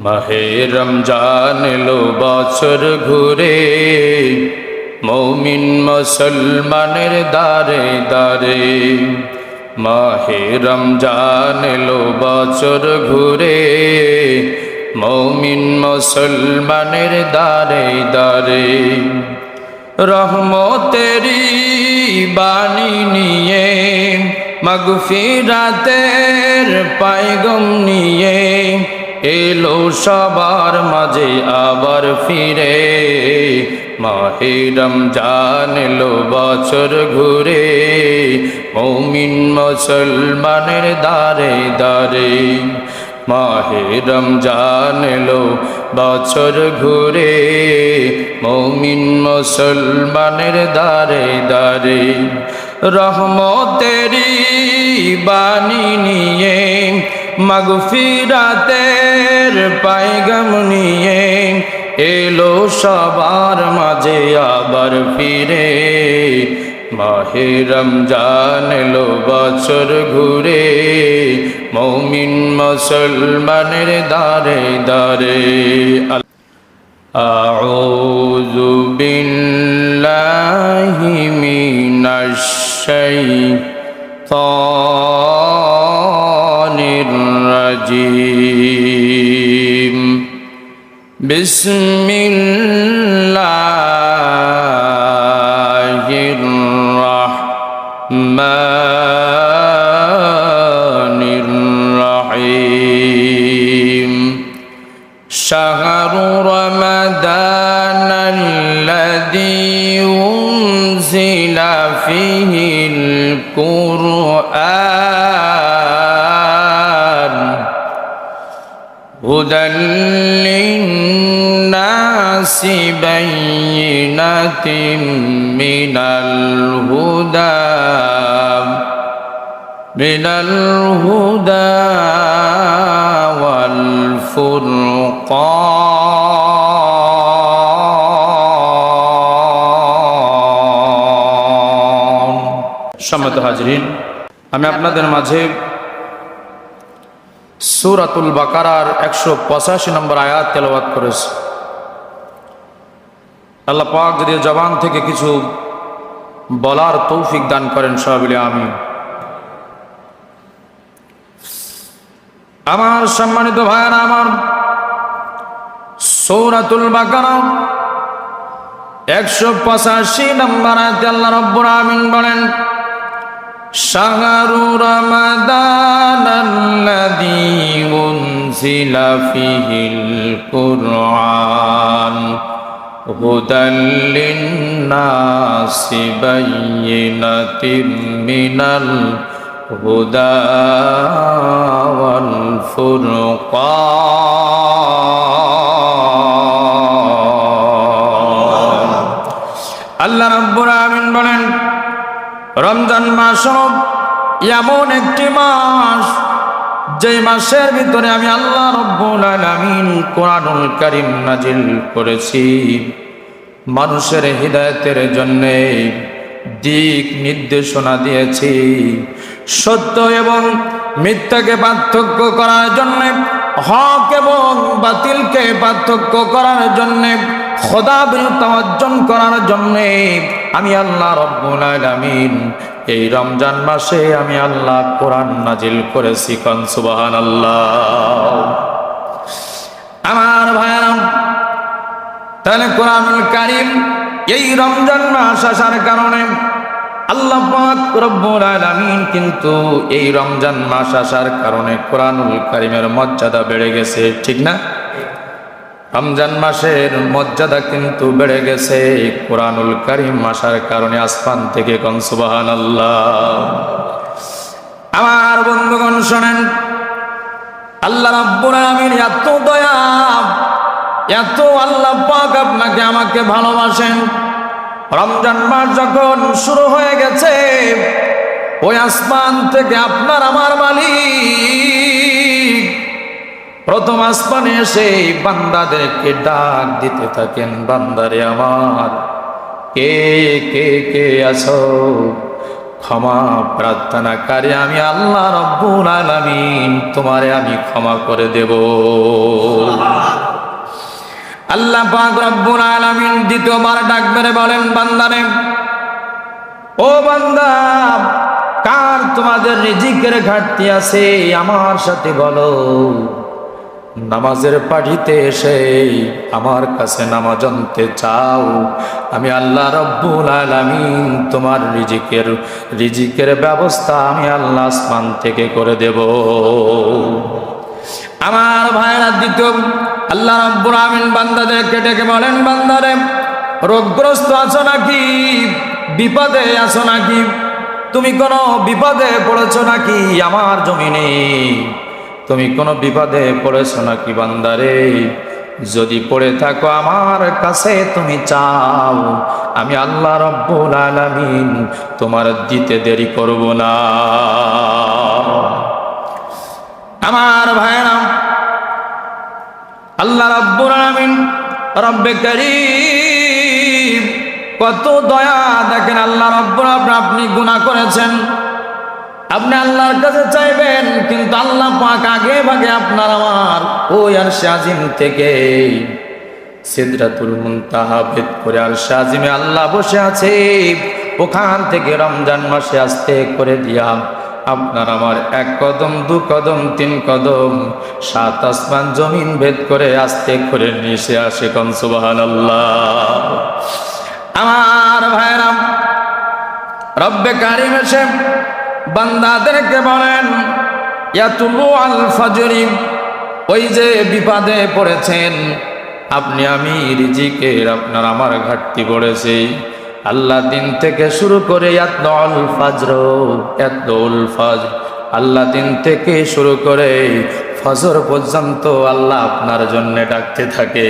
মাহে রমজান এলো বছর ঘুরে, মুমিন মুসলমানের দারে দারে। মাহে রমজান এলো বছর ঘুরে, মুমিন মুসলমানের দারে দারে। রহমতেরি বাণী নিয়ে, মাগফিরাতের পায়গাম নিয়ে, এলো সবার মাঝে আবার ফিরে। মাহে রমজান এলো বছর ঘুরে, মুমিন মুসলমানের দারে দারে। মাহে রমজান এলো বছর ঘুরে, মুমিন মুসলমানের দারে দারে। রহমতেরি বাণী নিয়ে, মাগফিরাতের পায়গাম নিয়ে, এলো সবার মাঝে আবার ফিরে। মাহে রমজান এলো বছর ঘুরে, মুমিন মুসলমানের দারে দারে। আউযু বিল্লাহি মিনাশ শাইতানির রাজীম। বিসমিল্লাহির রাহমানির রাহিম। শাহরু রমাদানাল্লাযী উনজিলা ফীহিল কুরআন হুদাল লিন্নাসি বাইয়িনাতিম মিনাল হুদা ওয়াল ফুরকান। সম্মানিত হাজরিন, আমি আপনাদের মাঝে সূরাতুল বাকারার 185 নম্বর আয়াত তেলাওয়াত করেছি। আল্লাহ পাক যদি জবান থেকে কিছু বলার তৌফিক দান করেন, সবাই বলি আমিন। আমার সম্মানিত ভাইরা আমার, সূরাতুল বাকারা 185 নম্বর আয়াতে আল্লাহ রাব্বুল আমিন বলেন, শাহরু রমাদানাল্লাযী উনজিলা ফীহিল কুরআন হুদাল লিন্নাসি বাইয়িনাতিম মিনাল হুদা ওয়াল ফুরকান। আল্লাহ রাব্বুল আমিন বলেন, রমজান মাস এমন একটি মাস, যে মাসের ভিতরে আমি আল্লাহ রাব্বুল আলামিন কোরআনুল কারীম নাজিল করেছি মানুষের হিদায়াতের জন্য, দিক নির্দেশনা দিয়েছি, সত্য এবং মিথ্যাকে পার্থক্য করার জন্য, হক এবং বাতিলকে পার্থক্য করার জন্য, খোদাবৃত্ত অর্জন করার জন্য আমি আল্লাহ রাব্বুল আলামিন এই রমজান মাসে আমি আল্লাহ কোরআন নাজিল করেছি। কোন সুবহানাল্লাহ। আমার ভাইরা, তাহলে কোরআনুল কারীম এই রমজান মাস আসার কারণে আল্লাহ পাক রব্বুল আলামিন কিন্তু এই রমজান মাস আসার কারণে কোরআনুল কারীমের মর্যাদা বেড়ে গেছে, ঠিক না? রমজান মাসের মর্যাদা কিন্তু বেড়ে গেছে কোরআনুল কারীম আসার কারণে আসমান থেকে। কোন সুবহানাল্লাহ। আমার বন্ধুগণ শোনেন, আল্লাহ রাব্বুল আলামিন এত দয়া, এত আল্লাহ পাক আপনাকে আমাকে ভালোবাসেন। রমজান মাস যখন শুরু হয়ে গেছে, ওই আসমান থেকে আপনার আমার মালিক প্রথম আসমানে এসে বান্দাদেরকে ডাক দিতে থাকেন, বান্দারে আমার কে কে কে আছো, ক্ষমা প্রার্থনাকারী আমি আল্লাহ রব্বুল আলামিন তোমারে আমি ক্ষমা করে দেব। আল্লাহ পাক রব্বুল আলামিন দ্বিতীয়বার ডাক মেরে বলেন, বান্দারে, ও বান্দা, কার তোমাদের রিজিকের ঘাটতি আছে আমার সাথে বলো। নামাজের পাঠিতে এসে আমার কাছে নামাজ আনতে চাও, আমি আল্লাহ রব্বুল আলামিন তোমার রিজিকের ব্যবস্থা আমি আল্লাহ আসমান থেকে করে দেব। আমার ভাইরা, দ্বিতীয় আল্লাহ রব্বুল আলামিন বান্দাদেরকে ডেকে বলেন, বান্দারে, রোগগ্রস্ত আছো নাকি, বিপদে আছো নাকি, তুমি কোনো বিপদে পড়েছো নাকি আমার জমিনে, তুমি কোনো বিপদে পড়েছো নাকি বান্দারে? যদি পড়ে থাকো আমার কাছে তুমি চাও, আমি আল্লাহ রব্বুল আলামিন তোমার দিতে দেরি করব না। আমার ভাইরা, আল্লাহ রব্বুল আলামিন রব্বে কারীম কত দয়া দেখেন। আল্লাহ রব্বুল আলামিন, আপনি গুনাহ করেছেন, আপনি আল্লাহর কাছে চাইবেন, কিন্তু আল্লাহ পাক আগে ভাগে আপনার আমার ওই আরশে আজিম থেকে সিদরাতুল মুনতাহা ভেদ করে আরশে আজিমে আল্লাহ বসে আছে, ওখান থেকে রমজান মাসে আস্তে করে দিয়া আপনার আমার 1 কদম 2 কদম 3 কদম 7 আসমান জমিন ভেদ করে আস্তে করে নিচে আসে। কোন সুবহানাল্লাহ। আমার ভাইরা, রব্বে কারীম এসে বান্দাদেরকে বলেন, ইয়াতুলু আল ফজরি, ওই যে বিপদে পড়েছেন আপনি, আমি রিজিকের আপনার আমার ঘাটতি পড়েছে, আল্লাহ দিন থেকে শুরু করে ইয়াতলুল ফজর, আল্লাহ দিন থেকে শুরু করে ফজর পর্যন্ত আল্লাহ আপনার জন্য ডাকতে থাকে।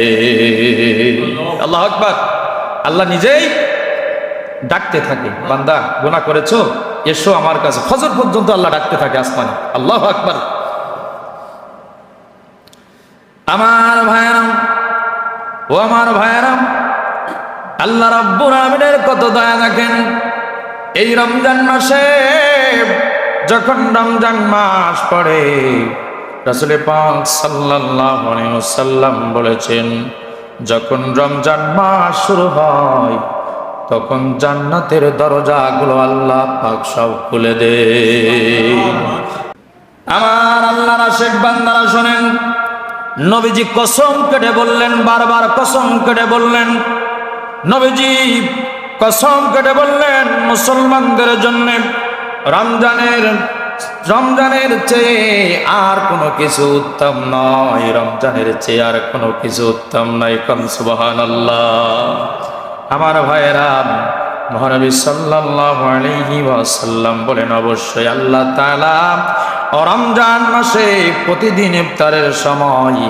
আল্লাহু আকবার। আল্লাহ নিজেই ডাকতে থাকে, বান্দা গুনাহ করেছো, এসো আমার কাছে। ফজর পর্যন্ত আল্লাহ ডাকতে থাকে আসমানে। আল্লাহু আকবার। আমার ভাইয়েরাম, ও আমার ভাইয়েরাম, আল্লাহ রাব্বুল আলামিনের কত দয়া দেখেন। এই রমজান মাসে যখন রমজান মাস পড়ে, রাসূল পাক সাল্লাল্লাহু আলাইহি ওয়াসাল্লাম বলেছেন, যখন রমজান মাস শুরু হয় তখন জান্নাতের দরজাগুলো আল্লাহ পাক সব খুলে দেন। আমার আল্লাহর আশিক বান্দারা শোনেন, নবীজি কসম কেটে বললেন, বারবার কসম কেটে বললেন, নবীজি কসম কেটে বললেন, মুসলমানদের জন্য রমজানের চেয়ে আর কোনো কিছু উত্তম নয়, রমজানের চেয়ে আর কোনো কিছু উত্তম নয়। কোন সুবহানাল্লাহ। আমার ভাইয়েরা, মহানবী সাল্লাল্লাহু আলাইহি ওয়াসাল্লাম বলেন, অবশ্যই আল্লাহ তাআলা রমজান মাসে প্রতিদিন ইফতারের সময়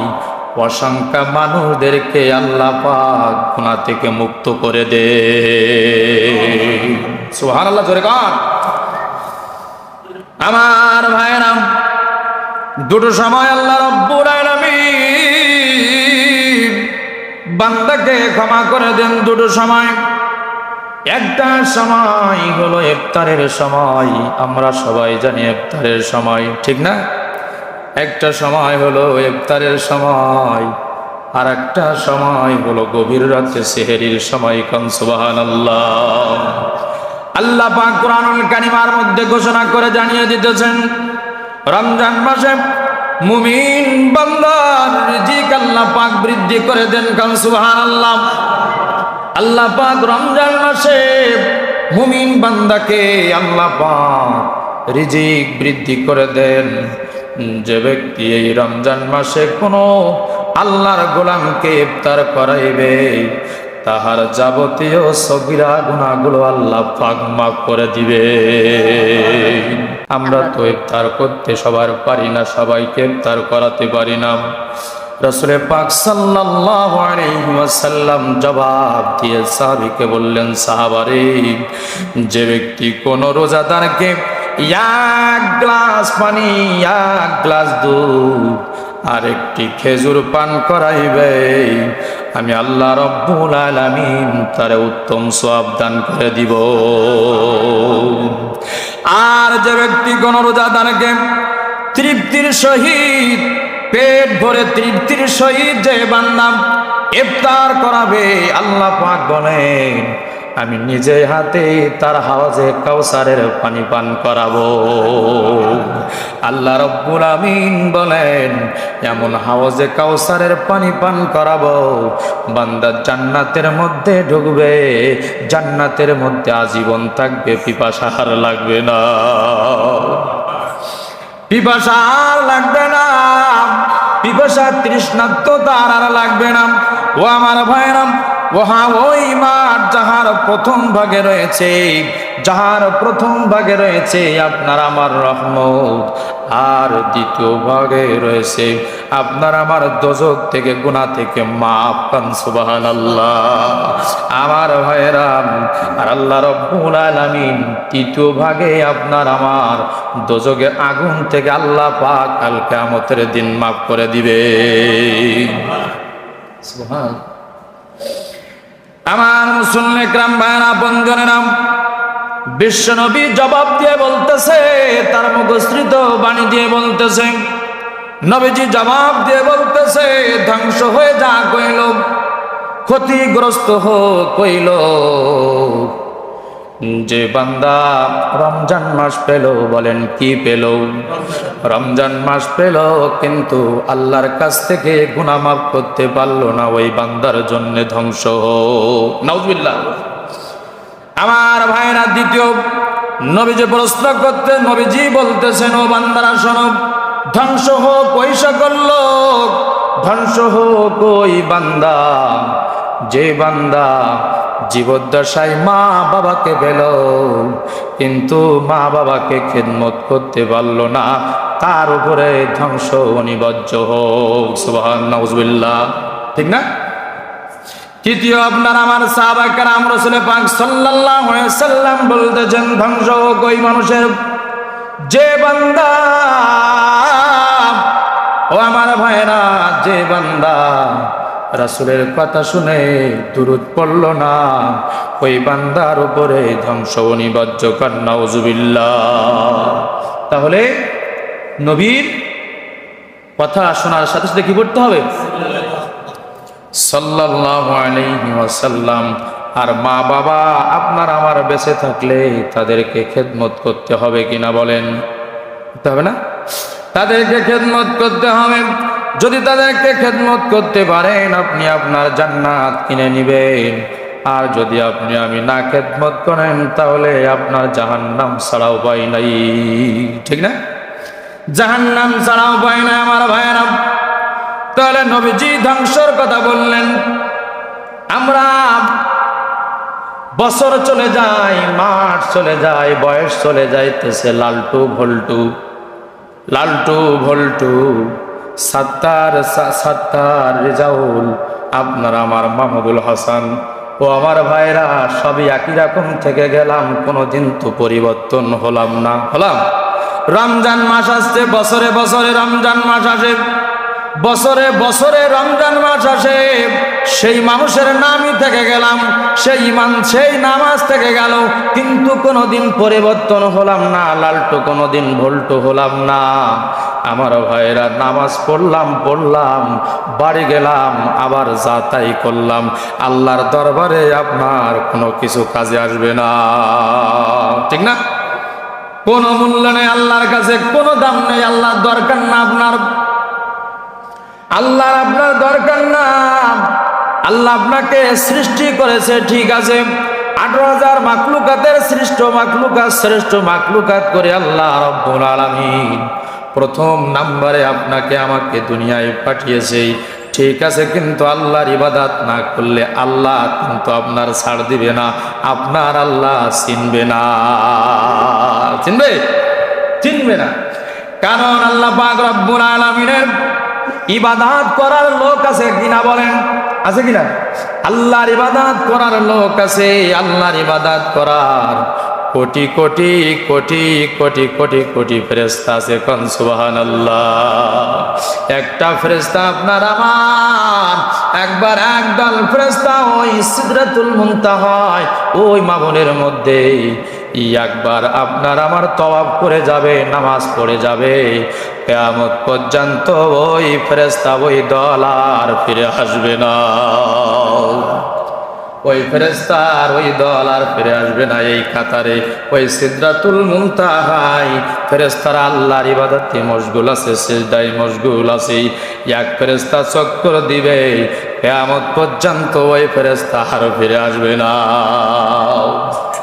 অসংখ্য মানুষদেরকে আল্লাহ পাক গুনাহ থেকে মুক্ত করে দেন। সুবহানাল্লাহ, জোরে কর। আমার ভাইয়েরা, দুটো সময় আল্লাহ রাব্বুল আলামিন বান্দাকে ক্ষমা করে দেন। দুটো সময়, একটা সময় হলো ইফতারের সময়, আমরা সবাই জানি ইফতারের সময়, ঠিক না? একটা সময় হলো ইফতারের সময়, আর একটা সময় হলো গভীর রাতে সেহরির সময়। কোন সুবহানাল্লাহ। আল্লাহ পাক কুরআনুল কারীমের মধ্যে ঘোষণা করে জানিয়ে দিতেছেন, রমজান মাসে মুমিন বান্দার রিজিক আল্লাহ পাক বৃদ্ধি করে দেন। কোন সুবহানাল্লাহ। আল্লাহ পাক রমজান মাসে মুমিন বান্দাকে আল্লাহ পাক রিজিক বৃদ্ধি করে দেন। যে ব্যক্তি এই রমজান মাসে কোনো আল্লাহর গোলামকে ইফতার করাইবে, তাহার যাবতীয় সগীরা গুনাহগুলো আল্লাহ পাক মাফ করে দিবে। আমরা তো ইফতার করতে সবার পারি না, সবাইকে ইফতার করাতে পারি না। রাসূল পাক সাল্লাল্লাহু আলাইহি ওয়াসাল্লাম জবাব দিয়ে সাহাবীকে বললেন, সাহাবারে, যে ব্যক্তি কোন রোজাদারকে 1 গ্লাস পানি, 1 গ্লাস দুধ আর একটি খেজুর পান করাইবে, আমি আল্লাহ রব্বুল আলামিন তারে উত্তম সওয়াব দান করে দিব। আর যে ব্যক্তি কোন রোজাদারকে তৃপ্তির সহিত পেট ভরে তৃপ্তির সহিত যে বান্দা ইফতার করাবে, আল্লাহ পাক বলেন আমি নিজে হাতে তার হাওজে কাউসারের পানি পান করাবো। আল্লাহ রব্বুল আমিন বলেন এমন হাওজে কাউসারের পানি পান করাবো, বান্দা জান্নাতের মধ্যে ঢুকবে, জান্নাতের মধ্যে আজীবন থাকবে, পিপাসা আর লাগবে না, পিপাসা আর লাগবে না, পিপাসা তৃষ্ণার্ততা আর লাগবে না। ও আমার ভাইরাম, ওই মাঠ যাহার প্রথম ভাগে রয়েছে, যাহার প্রথম ভাগে রয়েছে আপনার আমার রহমত, আর দ্বিতীয় ভাগে রয়েছে আপনার আমার দোজখ থেকে, গুনাহ থেকে মাফ পান। সুবহানাল্লাহ। আমার ভাইরাম, আর আল্লাহ রব্বুল আলামিন তৃতীয় ভাগে আপনার আমার দোজখের আগুন থেকে আল্লাহ পাক কাল কিয়ামতের দিন মাফ করে দিবে। সুবহানাল্লাহ। আমার মুসলিম একরাম ভাইরা বন্ধনেরাম, বিশ্বনবী জবাব দিয়ে বলতেছে, তার মুখশ্রিত বাণী দিয়ে বলতেছে, নবীজি জবাব দিয়ে বলতেছে ধ্বংস হয়ে যা কইল, ক্ষতিগ্রস্ত কইল যে বান্দা রমজান মাস পেল। বলেন কি পেল? রমজান মাস পেল, কিন্তু আল্লাহর কাছ থেকে গুনাহ মাফ করতে পারলো না, ওই বান্দার জন্য ধ্বংস হোক। নাউজুবিল্লাহ। আমার ভাইরা, দ্বিতীয় নবীজি প্রশ্ন করতে, নবীজি বলতেছেন ও বান্দারা শোনো, ধ্বংস হোক ওই সকল লোক, ধ্বংস হোক ওই বান্দা যে বান্দা জীবদ্দশায় মা বাবাকে পেল, কিন্তু মা বাবাকে খেদমত করতে পারলো না, তার উপরে ধ্বংস অনিবার্য হোক। সুবহানাল্লাহ, নাউজুবিল্লাহ। ঠিক না? তৃতীয় আপনার আমার সাহাবায়ে কেরাম রাসূল পাক সাল্লাল্লাহু আলাইহি সাল্লাম বলতেছেন ধ্বংস হোক ওই মানুষের যে বান্দা, ও আমার ভাইরা, যে বান্দা রাসূলের কথা শুনে দুরূদ পড়ল না, ওই বান্দার উপরে ধ্বংস অনিবার্য। নাউজুবিল্লাহ। তাহলে নবীর কথা শোনার সাথে সাথে কি করতে হবে? সাল্লাল্লাহু আলাইহি ওয়াসাল্লাম। আর মা বাবা আপনার আমার বেঁচে থাকলে তাদেরকে খেদমত করতে হবে কিনা বলেন? করতে হবে না? তাদেরকে খেদমত করতে হবে। যদি তাদেরকে খেদমত করতে পারেন, আপনি আপনার জান্নাত কিনে নিবেন। আর যদি আপনি আমি না খেদমত করেন, তাহলে আপনার জাহান্নাম ছাড়া উপায় নাই। ঠিক না? জাহান্নাম ছাড়া উপায় নাই আমার ভাইয়েরা। তাহলে নবীজি ধ্বংসর কথা বললেন। আমরা বছর চলে যায়, মাস চলে যায়, বয়স চলে যাইতেছে, লালটু ভল্টু, লালটু ভল্টু, সাত্তার, রেজাউল, আপনার আমার মাহমুদুল হাসান, ও আমার ভাইরা সবই একই রকম থেকে গেলাম, কোনোদিন তো পরিবর্তন হলাম না। হলাম? রমজান মাস আসছে, বছরে বছরে রমজান মাস আসে, বছরে বছরে রমজান মাস আসে, সেই মানুষের নামই থেকে গেলাম, সেই ইমান সেই নামাজ থেকে গেল, কিন্তু কোনোদিন পরিবর্তন হলাম না, লালটু কোনোদিন ভল্টু হলাম না। আমার ভাইরা, নামাজ পড়লাম, বাড়ি গেলাম, আবার যা তাই করলাম, আল্লাহর দরবারে আপনার কোনো কিছু কাজে আসবে না। ঠিক না? কোনো মূল্য নেই আল্লাহর কাছে, কোনো দাম নেই, আল্লাহর দরকার না আপনার, আল্লাহর আপনার দরকার না। আল্লাহ আপনাকে সৃষ্টি করেছে, ঠিক আছে, 18,000 মাখলুকাতের সৃষ্ট মাখলুকাত, শ্রেষ্ঠ মাখলুকাত করে আল্লাহ রাব্বুল আলামিন প্রথম নম্বরে আপনাকে আমাকে দুনিয়ায় পাঠিয়েছে, ঠিক আছে, কিন্তু আল্লাহর ইবাদত না করলে আল্লাহ কিন্তু আপনার ছাড় দিবে না, আপনার আল্লাহ চিনবে না। চিনবে? চিনবে না। কারণ আল্লাহ পাক রব্বুল আলামিনের ইবাদত করার লোক আছে কিনা বলেন? আছে কিনা? আল্লাহর ইবাদত করার লোক আছে, আল্লাহর ইবাদত করার কোটি কোটি কোটি কোটি কোটি কোটি ফেরেশতা আছে। কোন সুবহানাল্লাহ। একটা ফেরেশতা আপনার আমার একবার একদল ফেরেশতা ওই সিদরাতুল মুনতাহা ওই মাবনের মধ্যে একবার আপনার আমার তওয়াব করে যাবে, নামাজ পড়ে যাবে, কিয়ামত পর্যন্ত ওই ফেরেশতা ওই দল আর ফিরে আসবে না। ওই ফেরেশতা আর ওই দল আর ফিরে আসবে না। এই কাতারে ওই সিদরাতুল মুনতাহায় ফেরেশতারা আল্লাহর ইবাদতে মশগুল আছে, সিজদায় মশগুল আছে। এক ফেরেশতা চক্কর দিবে, কিয়ামত পর্যন্ত ওই ফেরেশতা আর ফিরে আসবে না।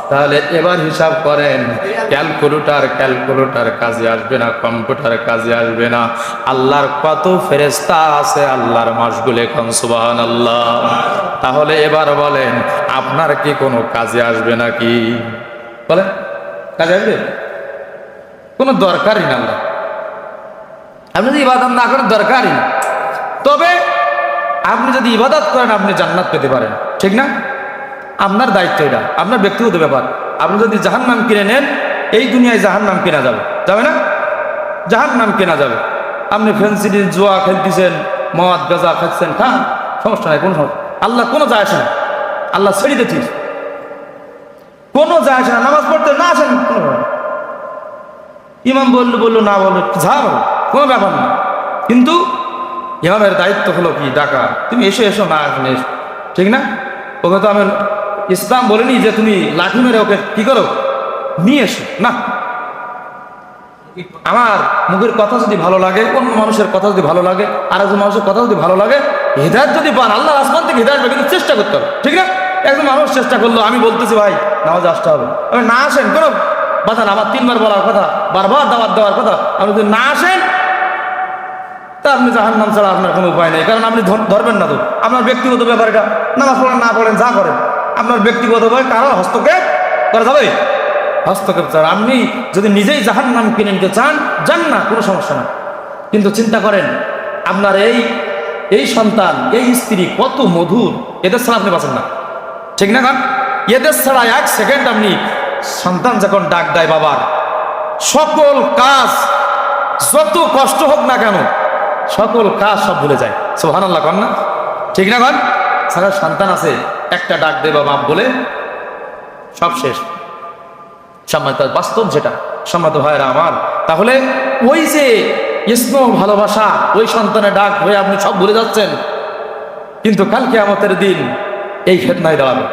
তাহলে এবার হিসাব করেন, ক্যালকুলেটর কাজে আসবে না, কম্পিউটার কাজে আসবে না। আল্লাহর কত ফেরেশতা আছে আল্লাহর মশগুলে, কোন সুবহানাল্লাহ। তাহলে এবার বলেন, আপনার কি কোনো কাজে আসবে নাকি? বলেন, কাজে আসবে? কোনো দরকারই না। আল্লাহ আপনি যদি ইবাদত না করেন দরকারই না। তবে আপনি যদি ইবাদত করেন আপনি জান্নাত পেতে পারেন, ঠিক না? আপনার দায়িত্ব, এটা আপনার ব্যক্তিগত ব্যাপার। আপনি যদি জাহান্নাম কিনে নেন, এই দুনিয়ায় জাহান্নাম কেনা যাবে, যাবে না? জাহান্নাম কেনা যাবে। আপনি ফেন্সিডি জুয়া খেলতেছেন, মদ গাঁজা খাচ্ছেন, খান, সমস্যা নাই, কোনো সমস্যা। আল্লাহ কোনো যায় আসে না, আল্লাহ ছেড়ে দিতে কোনো যায় আসে না। নামাজ পড়তে না আসেন, ইমাম বললো না বললো যা বলো, কোনো ব্যাপার না। কিন্তু ইমামের দায়িত্ব হলো কি? ডাকা, তুমি এসো না, এখানে এসো, ঠিক না? ওকে তো আমার ইসলাম বলেনি যে তুমি লাঠি মেরে ওকে কি করো, নিয়ে এসো না। আমার মুখের কথা যদি ভালো লাগে, অন্য মানুষের কথা যদি ভালো লাগে, আর একজন মানুষের কথা যদি ভালো লাগে, হিদায়াত যদি পান, আল্লাহ আসমান থেকে হিদায়াত পাবে, কিন্তু চেষ্টা করতে হবে, ঠিক না? একজন মানুষ চেষ্টা করলো, আমি বলতেছি ভাই নামাজে আসতে হবে, আমি না আসেন, কোনো বাধা না। আমার 3 বার বলার কথা, বারবার দাওয়াত দেওয়ার কথা, আপনি যদি না আসেন তা আপনি জাহান্নাম ছাড়া আপনার কোনো উপায় নেই। কারণ আপনি ধরবেন না তো, আপনার ব্যক্তিগত ব্যাপার এটা। নামাজ পড়েন না পড়েন যা করেন, আপনার ব্যক্তিগতভাবে কারো হস্তক্ষেপ করা যাবে? হস্তক্ষেপ ছাড়া। আপনি যদি নিজেই জাহান্নাম কিনে নিতে চান, যান না, কোনো সমস্যা না। কিন্তু চিন্তা করেন, আপনার এই সন্তান, এই স্ত্রী কত মধুর, এদের ছাড়া আপনি বাঁচেন না, ঠিক না? কারণ এদের ছাড়া 1 সেকেন্ড আপনি, সন্তান যখন ডাক দেয় বাবার, সকল কাজ যত কষ্ট হোক না কেন, সকল কাজ সব ভুলে যায়। সুবহানাল্লাহ, কন না, ঠিক না? কন সারা সন্তান আছে, একটা ডাক দেয় বাবা বলে, সব শেষ। সম্মানিত বাস্তব যেটা, সম্মানিত ভাইরা আমার, তাহলে ওই যে স্নেহ ভালোবাসা, ওই সন্তানের ডাক হয়ে আপনি সব ভুলে যাচ্ছেন। কিন্তু কাল কিয়ামতের দিন এই ফিতনায় দাঁড়াবে।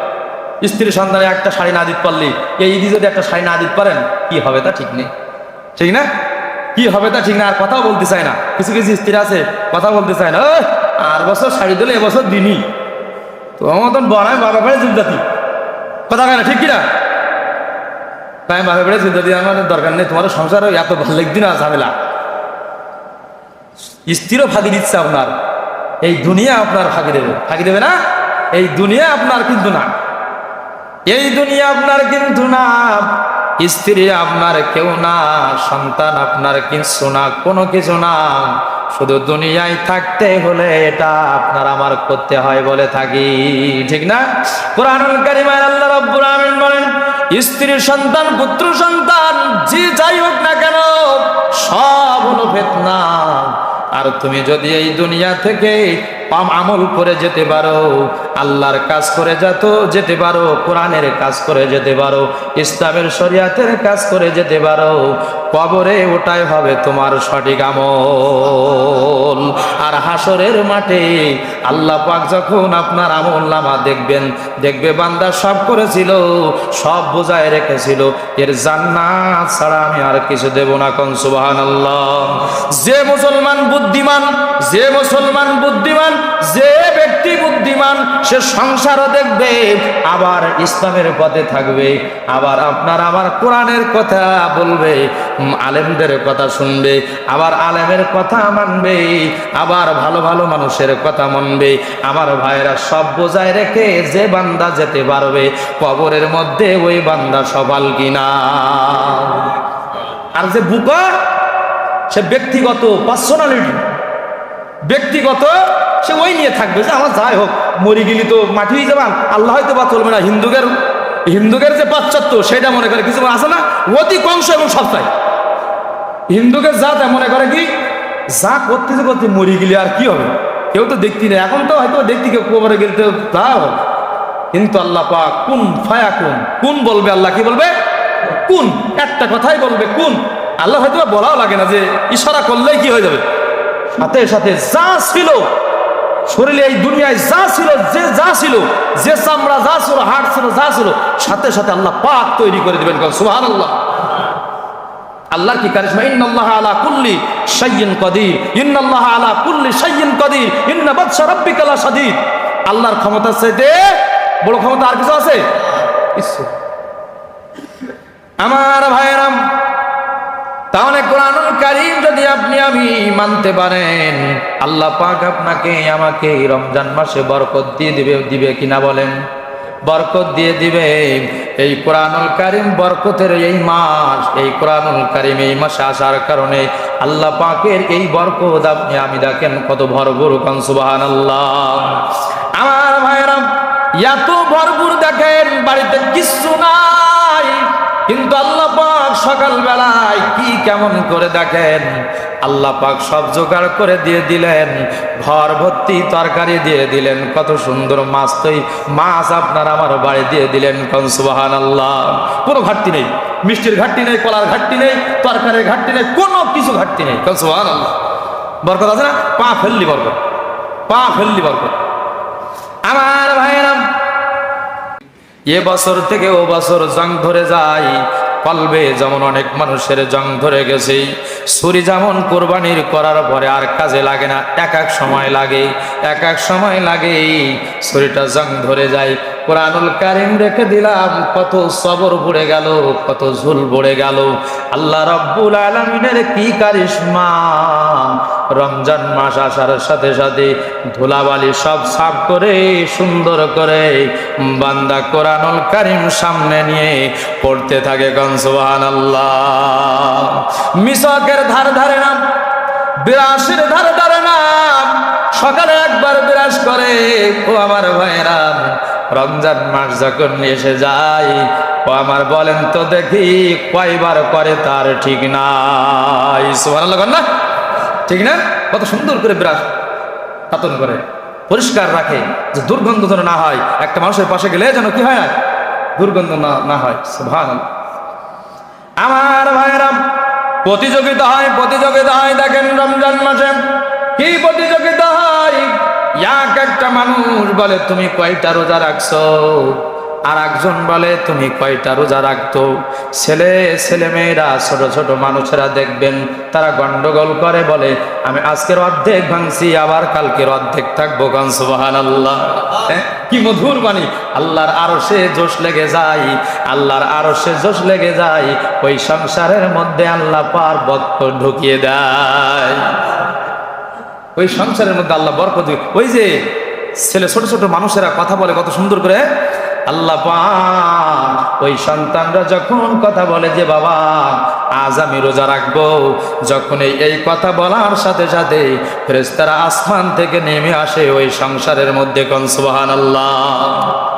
স্ত্রী সন্তানে একটা শাড়ি না দিতে পারলি, এই ঈদে যদি একটা শাড়ি না দিতে পারেন, কি হবে তা ঠিক নেই, ঠিক না? কি হবে তা ঠিক না। আর কথাও বলতে চায় না, কিছু কিছু স্ত্রী আছে কথা বলতে চায় না। আর বছর শাড়ি দিলে এবছর দিনই তোমার মতন বড়ায় বাবা বেড়ে যুদ্ধাতি কথা কেনা, ঠিক কিনা? তাই বাবা বেড়ে যুদ্ধাতি আমাদের দরকার নেই, তোমার সংসারও এত ভালো লাগবে না, ঝামেলা। স্ত্রীরও ফাঁকি দিচ্ছে আপনার, এই দুনিয়া আপনার ফাঁকি দেবে না। এই দুনিয়া আপনার কিন্তু না, এই দুনিয়া আপনার কিন্তু না। স্ত্রী আপনার কেউ না, সন্তান আপনার কিছু না, কোনো কিছু না। শুধু দুনিয়ায় থাকতে হলে এটা আপনার আমার করতে হয় বলে থাকি, ঠিক না? কুরআনুল কারীমে আল্লাহ রাব্বুল আলামিন বলেন, স্ত্রী সন্তান পুত্র সন্তান যে যাই হোক না কেন, সব হলো ফিতনা। আর তুমি যদি এই দুনিয়া থেকে আমল করে যেতে পারো, আল্লাহর কাজ করে যেতে পারো, কোরআনের কাজ করে যেতে পারো, ইসলামের শরিয়াতের কাজ করে যেতে পারো, কবরে ওটাই হবে তোমার সঠিক আমল। আর হাসরের মাঠে আল্লাহ পাক যখন আপনার আমল নামা দেখবে বান্দা সব করেছিল, সব বোঝায় রেখেছিল, এর জান্নাত ছাড়া আমি আর কিছু দেব না। কোন সুবহানাল্লাহ। যে মুসলমান বুদ্ধিমান, যে ব্যক্তি বুদ্ধিমান, সে সংসারও দেখবে, আবার ইসলামের পথে থাকবে, আবার আপনার আমার কোরআনের কথা বলবে, আলেমদের কথা শুনবে, আবার আলেমের কথা মানবে, আবার ভালো ভালো মানুষের কথা মানবে। আমার ভাইরা সব বোঝায় রেখে যে বান্দা যেতে পারবে কবরের মধ্যে, ওই বান্দা সফল কিনা। আর যে বুকা, সে ব্যক্তিগত পার্সোনালিটি, ব্যক্তিগত, সে ওই নিয়ে থাকবে যে আমার যাই হোক, মরি গেলি তো মাটি হয়ে যাবে, আল্লাহ হয়তো বা চলবে না। হিন্দুদের যে পাশ্চাত্য, সেটা মনে করে কিছু আছে না, অধিকাংশ এবং সবটাই হিন্দুদের জাত মনে করে কি, যা করতে মরি গেলি আর কি হবে, কেউ তো দেখতি না। এখন তো হয়তো দেখতি কেউ কবরে গেলে তো তা হবে, কিন্তু আল্লাহ পাক কুন ফায়াকুন, কোন বলবে, আল্লাহ কি বলবে, কোন একটা কথাই বলবে কোন, আল্লাহ হয়তো বলাও লাগে না, যে ইশারা করলেই কি হয়ে যাবে, সাথে সাথে যা ছিল শরীরে এই দুনিয়ায় যা ছিল, যা ছিল, যে চামড়া যা ছিল, হাড় ছিল, যা ছিল, সাথে সাথে আল্লাহ পাক তৈরি করে দিবেন। সুবহানাল্লাহ। আল্লাহর কি কারিশমা! ইন্নাল্লাহা আলা কুল্লি শাইইন কাদির, ইন্নাল্লাহা আলা কুল্লি শাইইন কাদির, ইন্না বাতশা রাব্বিকা লাশাদীদ। আল্লাহর ক্ষমতার চাইতে বড় ক্ষমতা আর কিছু আছে? আমার ভাইয়েরা, তাহলে কোরআনুল কারীম যদি আপনি আমি মানতে পারেন, আল্লাহ পাক আপনাকে আমাকে রমজান মাসে বরকত দিয়ে দিবে কিনা বলেন? বরকত দিয়ে দিবে। এই কোরআনুল কারীম বরকতের এই মাস, এই কোরআনুল কারীম এই মাসে আসার কারণে আল্লাহ পাকের এই বরকত আপনি আমি দেখেন কত ভরপুর। সুবহানাল্লাহ। আমার ভাইয়েরা, এত ভরপুর দেখেন, বাড়িতে কিচ্ছু নাই, কিন্তু আল্লাহ পাক সকাল বেলায় কি কেমন করে দেখেন, আল্লাহ পাক সব জোগাড় করে দিয়ে দিলেন, ঘর ভর্তি তরকারি দিয়ে দিলেন, কত সুন্দর মাছ, তৈ মাছ আপনার আমার বাড়ি দিয়ে দিলেন। কোন সুবহানাল্লাহ। কোনো ঘাটতি নেই, মিষ্টির ঘাটতি নেই, কলার ঘাটতি নেই, তরকারির ঘাটতি নেই, কোনো কিছু ঘাটতি নেই। কোন সুবহানাল্লাহ। বরকত আছে না? পা ফেললি বরকত, পা ফেললি বরকত। আমার ভাইয়েরা, এ বছর থেকে ও বছর জং ধরে যায়, কলবে যেমন অনেক মানুষের জং ধরে গেছে, ছুরি যেমন কোরবানির করার পরে আর কাজে লাগে না, এক এক সময় লাগে, এক এক সময় লাগে, ছুরিটা জং ধরে যায়। কোরআনুল কারীম রেখে দিলাম, কত সবর পড়ে গেল, কত ঝুল পড়ে গেল। আল্লাহ রাব্বুল আলামিনের কি কারিশমা! রমজান মাস আসার সাথে সাথে ধুলাবালি সব সাফ করে সুন্দর করে বান্দা কোরআনুল কারীম সামনে নিয়ে পড়তে থাকে। কোন সুবহানাল্লাহ। মিসকের ধার ধারে না, বিরাসের ধারে ধারে না, সকালে একবার বিরাস করে। ও আমার ভাইয়েরা, রমজান মাস যখন এসে যায়, ও আমার বলেন তো দেখি কয়বার করে তার ঠিক নাই। সুবহানাল্লাহ না? ঠিক না? কত সুন্দর করে বিরাস কাতন করে পরিষ্কার রাখে, যে দুর্গন্ধ যেন না হয়, একটা মানুষের পাশে গেলে যেন কি হয়, দুর্গন্ধ না হয়। সুবহানাল্লাহ। আমার ভাইয়েরা, প্রতিযোগিতা হয়, প্রতিযোগিতা হয়। দেখেন রমজান মাসে কি প্রতিযোগিতা হয়! এক একটা মানুষ বলে তুমি কয়টা রোজা রাখছো, আর একজন বলে তুমি কয়টা রোজা রাখতো। ছেলে মেয়েরা, ছোট ছোট মানুষেরা দেখবেন তারা গন্ডগোল করে, বলে আমি আজকের অর্ধেক ভাঙছি, আবার কালকের অর্ধেক থাকবো। গান সুবহানাল্লাহ। কি মধুর বাণী! আল্লাহর আরশে জোশ লেগে যায়, আল্লাহর আরশে জোশ লেগে যায়, ওই সংসারের মধ্যে আল্লাহ পাক বরকত ঢুকিয়ে দেয়। ওই সংসারের মধ্যে আল্লাহ বরকত। ওই যে ছোট ছোট মানুষেরা কথা বলে কত সুন্দর করে, আল্লাহ পাক ওই সন্তানরা যখন কথা বলে যে বাবা আজ আমি রোজা রাখবো, যখন এই কথা বলার সাথে সাথে ফেরেশতারা আসমান থেকে নেমে আসে ওই সংসারের মধ্যে। কোন সুবহানাল্লাহ।